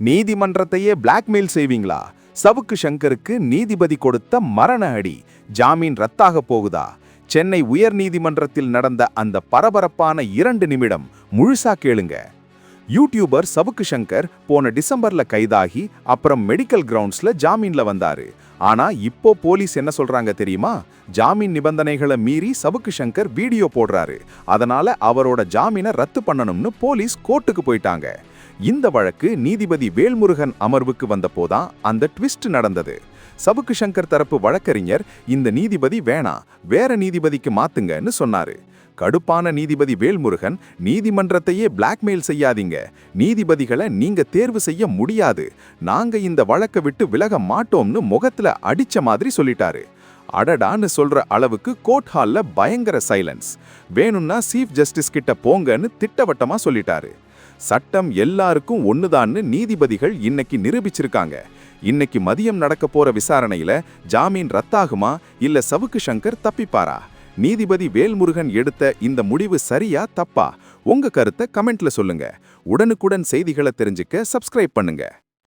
நீதிமன்றத்தையே blackmail செய்வீங்களா? சவுக்கு சங்கருக்கு நீதிபதி கொடுத்த மரண அடி. ஜாமீன் ரத்தாக போகுதா? சென்னை உயர் நீதிமன்றத்தில் நடந்த அந்த பரபரப்பான 2 நிமிடம் முழுசா கேளுங்க. யூடியூபர் சவுக்கு சங்கர் போன டிசம்பர்ல கைதாகி அப்புறம் மெடிக்கல் கிரவுண்ட்ஸ்ல ஜாமீன்ல வந்தாரு. ஆனா இப்போ போலீஸ் என்ன சொல்றாங்க தெரியுமா? ஜாமீன் நிபந்தனைகளை மீறி சவுக்கு சங்கர் வீடியோ போடுறாரு, அதனால அவரோட ஜாமீனை ரத்து பண்ணணும்னு போலீஸ் கோர்ட்டுக்கு போயிட்டாங்க. இந்த வழக்கு நீதிபதி வேல்முருகன் அமர்வுக்கு வந்தபோதான் அந்த ட்விஸ்ட் நடந்தது. சவுக்கு சங்கர் தரப்பு வழக்கறிஞர் இந்த நீதிபதி வேணாம், வேற நீதிபதிக்கு மாத்துங்கன்னு சொன்னாரு. கடுப்பான நீதிபதி வேல்முருகன், நீதிமன்றத்தையே பிளாக்மெயில் செய்யாதீங்க, நீதிபதிகளை நீங்க தேர்வு செய்ய முடியாது, நாங்க இந்த வழக்கை விட்டு விலக மாட்டோம்னு முகத்துல அடிச்ச மாதிரி சொல்லிட்டாரு. அடடான்னு சொல்ற அளவுக்கு கோர்ட் ஹால்ல பயங்கர சைலன்ஸ். வேணும்னா சீஃப் ஜஸ்டிஸ் கிட்ட போங்கன்னு திட்டவட்டமா சொல்லிட்டாரு. சட்டம் எல்லாருக்கும் ஒண்ணுதான்னு நீதிபதிகள் இன்னைக்கு நிரூபிச்சிருக்காங்க. இன்னைக்கு மதியம் நடக்க போற விசாரணையில ஜாமீன் ரத்தாகுமா இல்ல சவுக்கு சங்கர் தப்பிப்பாரா? நீதிபதி வேல்முருகன் எடுத்த இந்த முடிவு சரியா தப்பா? உங்க கருத்தை கமெண்ட்ல சொல்லுங்க. உடனுக்குடன் செய்திகளை தெரிஞ்சுக்க சப்ஸ்கிரைப் பண்ணுங்க.